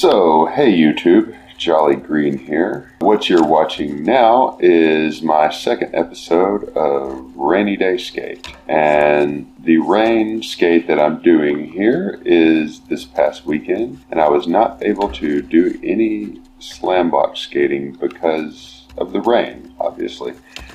So, hey YouTube, Jolly Green here. What you're watching now is my second episode of Rainy Day Skate. And the rain skate that I'm doing here is this past weekend. And I was not able to do any slam box skating because of the rain, obviously.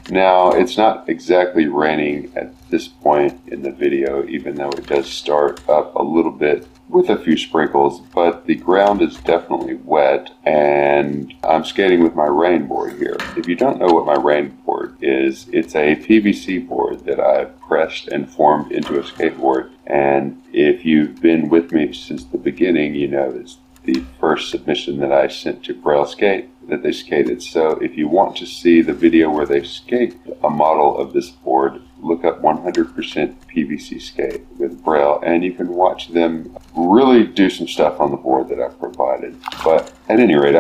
Now, it's not exactly raining at this point in the video, even though it does start up a little bit with a few sprinkles, but the ground is definitely wet and I'm skating with my rain board here. If you don't know what my rain board is, it's a PVC board that I've pressed and formed into a skateboard. And if you've been with me since the beginning, you know it's the first submission that I sent to Braille Skate that they skated. So if you want to see the video where they skate a model of this board, look up 100% PVC skate with Braille and you can watch them really do some stuff on the board that I've provided. But at any rate,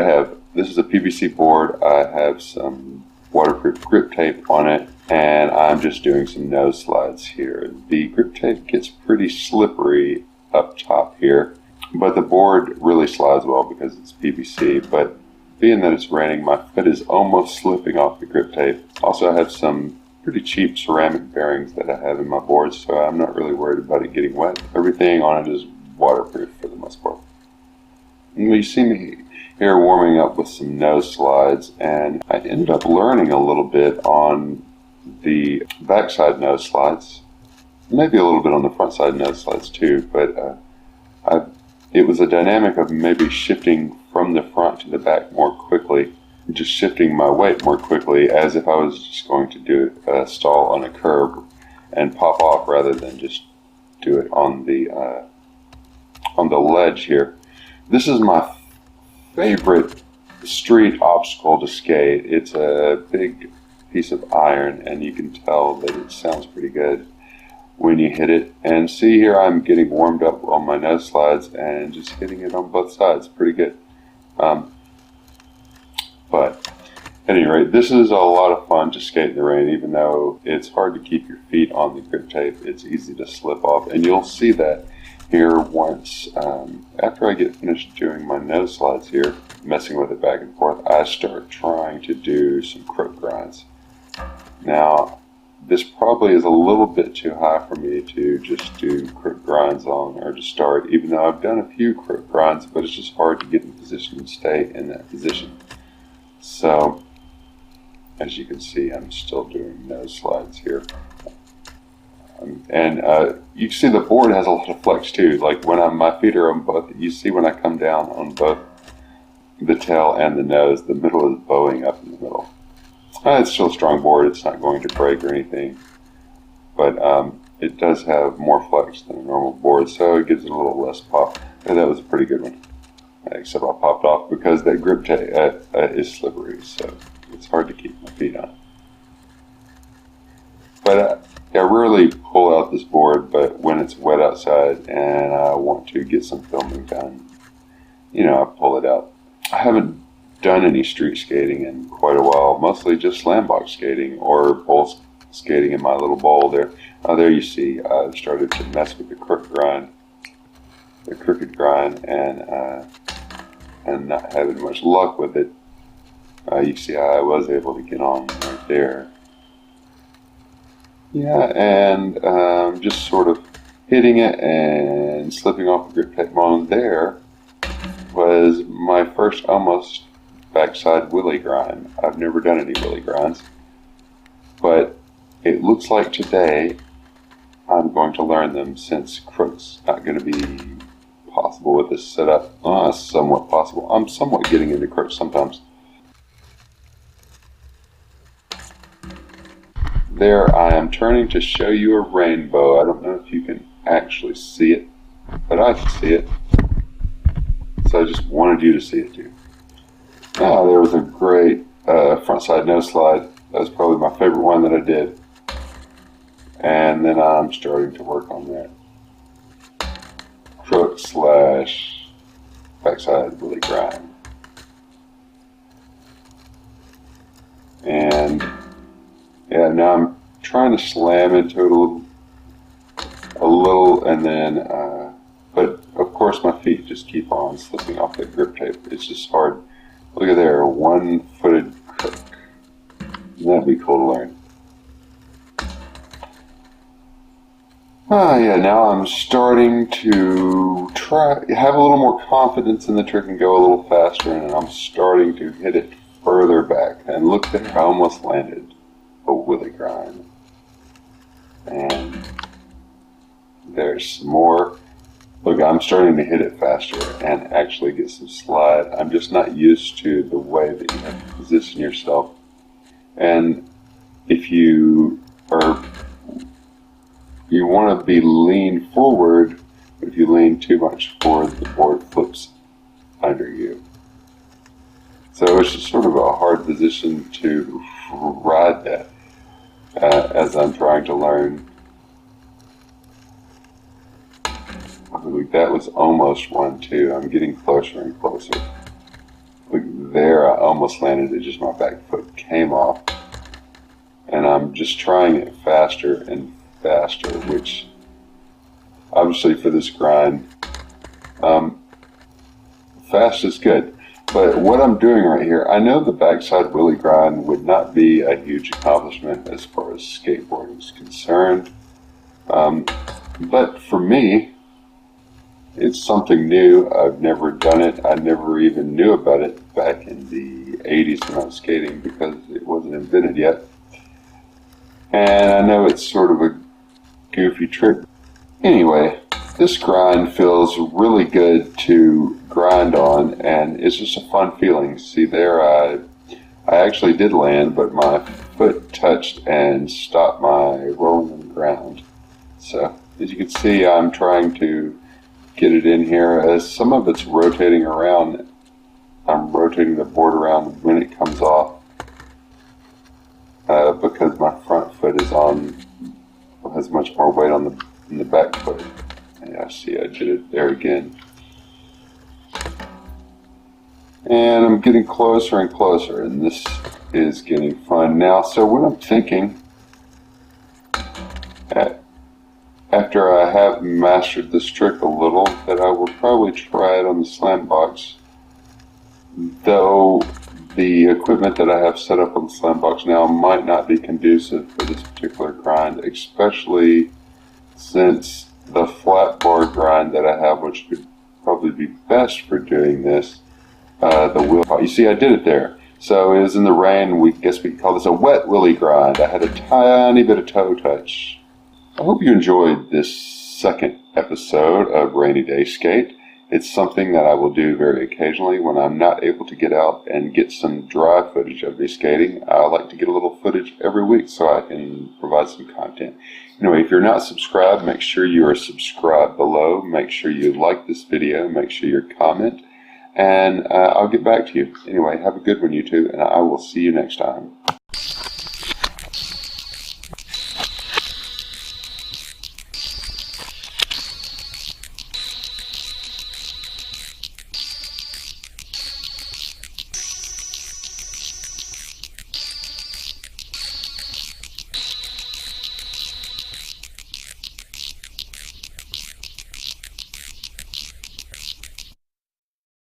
this is a PVC board. I have some waterproof grip tape on it and I'm just doing some nose slides here. The grip tape gets pretty slippery up top here, but the board really slides well because it's PVC. But being that it's raining, my foot is almost slipping off the grip tape. Also, I have some pretty cheap ceramic bearings that I have in my board, so I'm not really worried about it getting wet. Everything on it is waterproof for the most part. And you see me here warming up with some nose slides, and I ended up learning a little bit on the backside nose slides, maybe a little bit on the front side nose slides too, but it was a dynamic of maybe shifting from the front to the back more quickly, just shifting my weight more quickly as if I was just going to do a stall on a curb and pop off rather than just do it on the ledge here. This is my favorite street obstacle to skate. It's a big piece of iron and you can tell that it sounds pretty good when you hit it. And see here, I'm getting warmed up on my nose slides and just hitting it on both sides. Pretty good. But at any rate, this is a lot of fun to skate in the rain. Even though it's hard to keep your feet on the grip tape, it's easy to slip off. And you'll see that here once, after I get finished doing my nose slides here, messing with it back and forth, I start trying to do some crook grinds. Now, this probably is a little bit too high for me to just do crook grinds on or to start, even though I've done a few crook grinds, but it's just hard to get in position and stay in that position. So, as you can see, I'm still doing nose slides here. And you can see the board has a lot of flex too. Like when my feet are on both, you see when I come down on both the tail and the nose, the middle is bowing up in the middle. It's still a strong board, it's not going to break or anything, but it does have more flex than a normal board, so it gives it a little less pop. And that was a pretty good one, except I popped off because that grip tape is slippery, so it's hard to keep my feet on. But I rarely pull out this board, but when it's wet outside and I want to get some filming done, you know, I pull it out. I haven't done any street skating in quite a while, mostly just slam box skating or bowl skating in my little bowl there. There you see I've started to mess with the crooked grind and not having much luck with it. You see how I was able to get on right there. Yeah, and just sort of hitting it and slipping off the grip tape on there was my first almost backside willy grind. I've never done any willy grinds, but it looks like today I'm going to learn them since crook's not going to be possible with this setup. Somewhat possible. I'm somewhat getting into crooks sometimes. There I am turning to show you a rainbow. I don't know if you can actually see it, but I can see it. So I just wanted you to see it too. There was a great frontside nose slide. That was probably my favorite one that I did. And then I'm starting to work on that crook / backside willy grind. And yeah, now I'm trying to slam into it a little, and then, but of course my feet just keep on slipping off that grip tape. It's just hard. Look at there, one-footed crook. That'd be cool to learn. Yeah, now I'm starting to have a little more confidence in the trick and go a little faster, and I'm starting to hit it further back. And look there, I almost landed a willy grind. And there's some more. Look, I'm starting to hit it faster and actually get some slide. I'm just not used to the way that you have to position yourself. And if you want to be lean forward, but if you lean too much forward, the board flips under you. So it's just sort of a hard position to ride that as I'm trying to learn. Look, that was almost 1-2. I'm getting closer and closer. Look there, I almost landed it, just my back foot came off. And I'm just trying it faster and faster, which obviously for this grind, fast is good. But what I'm doing right here, I know the backside willy grind would not be a huge accomplishment as far as skateboarding is concerned. But for me, it's something new. I've never done it. I never even knew about it back in the 80s when I was skating because it wasn't invented yet. And I know it's sort of a goofy trick. Anyway, this grind feels really good to grind on, and it's just a fun feeling. See there, I actually did land, but my foot touched and stopped my rolling on the ground. So as you can see, I'm trying to get it in here. As some of it's rotating around, I'm rotating the board around when it comes off because my front foot is has much more weight on the back foot. Yeah, see, I did it there again. And I'm getting closer and closer, and this is getting fun now. So what I'm thinking, after I have mastered this trick a little, that I will probably try it on the slam box. Though the equipment that I have set up on the slam box now might not be conducive for this particular grind, especially since the flat bar grind that I have, which would probably be best for doing this, the wheel. You see, I did it there. So it was in the rain. We guess we could call this a wet willy grind. I had a tiny bit of toe touch. I hope you enjoyed this second episode of Rainy Day Skate. It's something that I will do very occasionally when I'm not able to get out and get some dry footage of me skating. I like to get a little footage every week so I can provide some content. Anyway, if you're not subscribed, make sure you are subscribed below. Make sure you like this video. Make sure you comment. And I'll get back to you. Anyway, have a good one, you two, and I will see you next time.